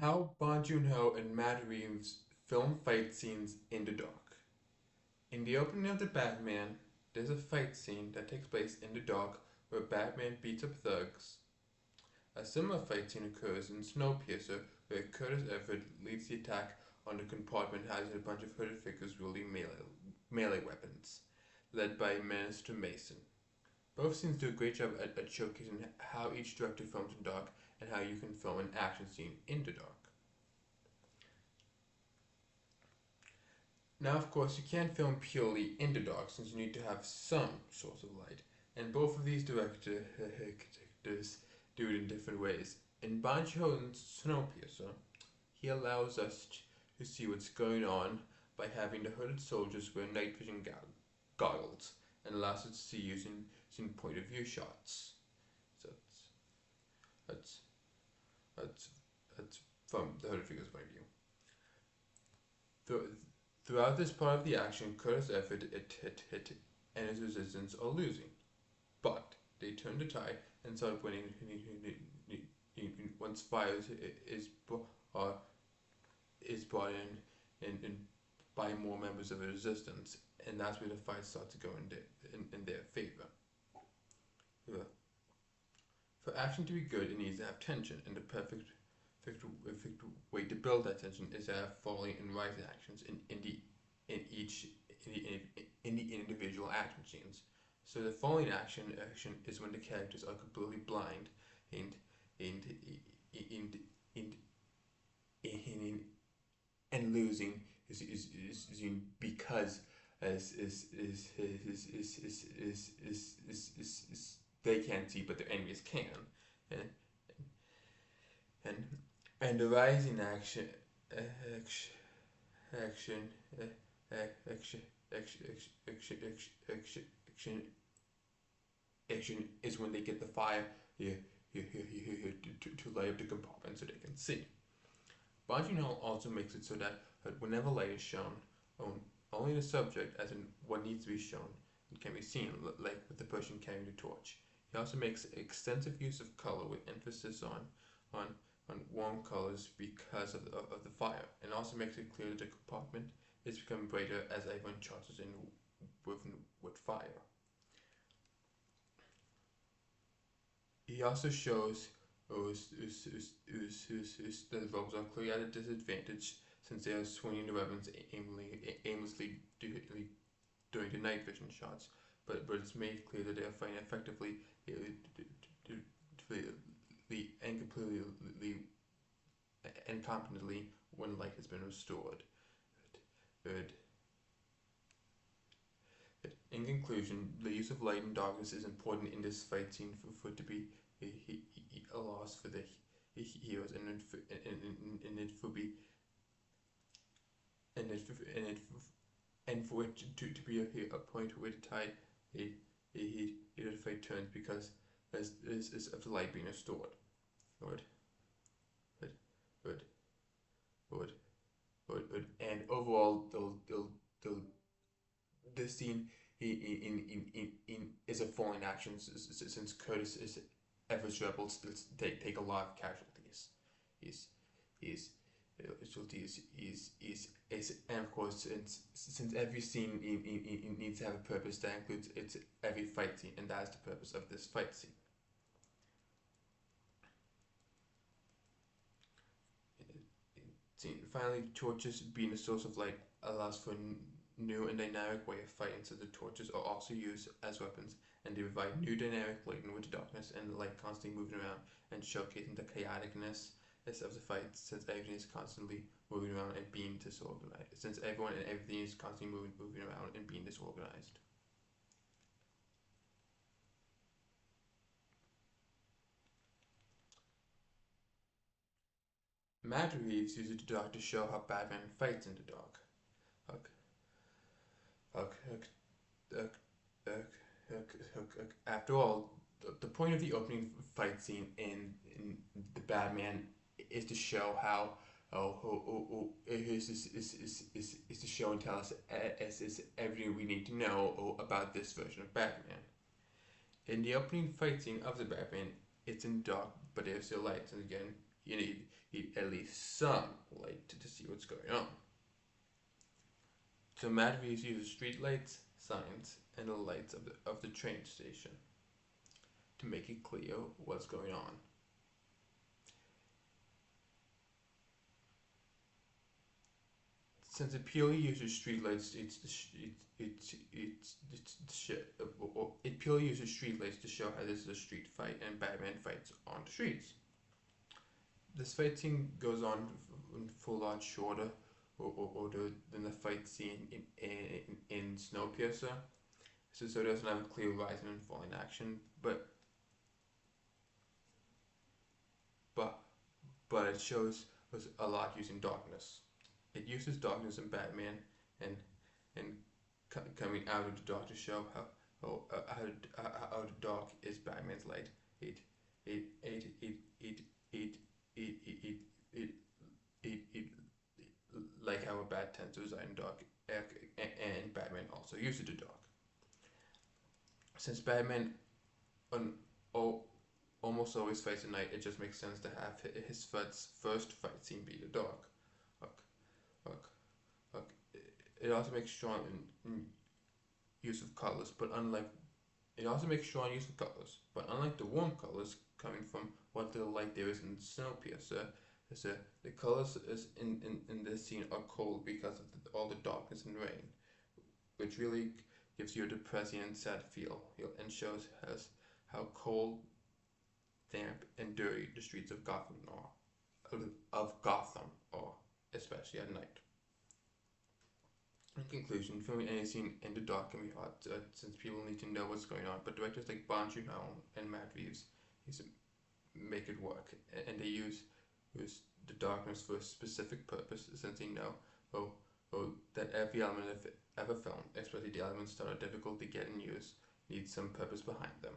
How Bong Joon-ho and Matt Reeves film fight scenes in the dark. In the opening of The Batman, there's a fight scene that takes place in the dark where Batman beats up thugs. A similar fight scene occurs in Snowpiercer where Curtis Everett leads the attack on the compartment housing a bunch of hooded figures wielding melee weapons, led by Minister Mason. Both scenes do a great job at showcasing how each director films in dark and how you can film an action scene in the dark. Now, of course, you can't film purely in the dark since you need to have some source of light, and both of these directors do it in different ways. In Bong Joon-ho's Snowpiercer, he allows us to see what's going on by having the hooded soldiers wear night vision goggles and allows us to see using point of view shots. So that's that's that's from the hooded figure's point of view. The, Throughout this part of the action, Curtis Everett and his resistance are losing, but they turn the tide and start winning once fire uh, is brought in by more members of the resistance, and that's where the fight starts to go in their favor. Uh, For action to be good, it needs to have tension, and the perfect way to build that tension is to have falling and rising actions in each in the individual action scenes. So the falling action is when the characters are completely blind and and and and, and, and losing is because they can't see but their enemies can, and and and the rising action action action action action is when they get the fire to light up the compartment so they can see. Bong Joon-ho also makes it so that whenever light is shown, only the subject, as in what needs to be shown, can be seen, like with the person carrying the torch. He also makes extensive use of color with emphasis on on warm colors because of the fire, and also makes it clear that the compartment is becoming brighter as everyone charges in with fire. He also shows that the rebels are clearly at a disadvantage since they are swinging the weapons aimlessly during the night vision shots, but it's made clear that they are fighting effectively and completely and competently when light has been restored. Third, in conclusion, the use of light and darkness is important in this fight scene for it to be a loss for the heroes and it for be and it and for it to be a point where the tide the fight turns because as of the light being restored. Lord, Lord, Lord, Lord, and overall they'll this scene is a falling action since Curtis is Everett's rebels take a lot of casualties. He's he's and of course since every scene needs to have a purpose that includes its every fight scene, and that is the purpose of this fight scene. Finally, torches being a source of light allows for a new and dynamic way of fighting, so the torches are also used as weapons and they provide new dynamic light with the darkness and the light constantly moving around and showcasing the chaoticness of the fight since everything is constantly moving around and being disorganized. Since everyone and everything is constantly moving around and being disorganized. Matt Reeves uses the dark to show how Batman fights in the dark. Ugh, ugh, ugh, ugh, After all, the point of the opening fight scene in the Batman is to show how is to show and tell us is everything we need to know about this version of Batman. In the opening fight scene of the Batman, it's in dark, but there's still lights, and again, you need at least some light to see what's going on. So Matt Reeves uses street lights, signs, and the lights of the train station to make it clear what's going on. Since it purely uses streetlights, it purely uses streetlights to show how this is a street fight and Batman fights on the streets. This fight scene goes on for a lot shorter than the fight scene in Snowpiercer, so it doesn't have a clear rise and fall in action, but it shows us a lot using darkness. It uses darkness in Batman and coming out of the dark to show how dark is Batman's light. It it it it it it it it it it like how a bat tends to reside in dark, and Batman also uses the dark. Since Batman on, almost always fights at night, it just makes sense to have his first fight scene be the dark. It also makes strong use of colors, but unlike the warm colors coming from what little light there is in Snowpiercer, the colors in this scene are cold because of all the darkness and rain, which really gives you a depressing and sad feel and shows us how cold, damp, and dirty the streets of Gotham are, especially at night. In conclusion, filming any scene in the dark can be hard since people need to know what's going on, but directors like Bong Joon-ho and Matt Reeves make it work, and they use the darkness for a specific purpose, since they know that every element of every film, especially the elements that are difficult to get and use, needs some purpose behind them.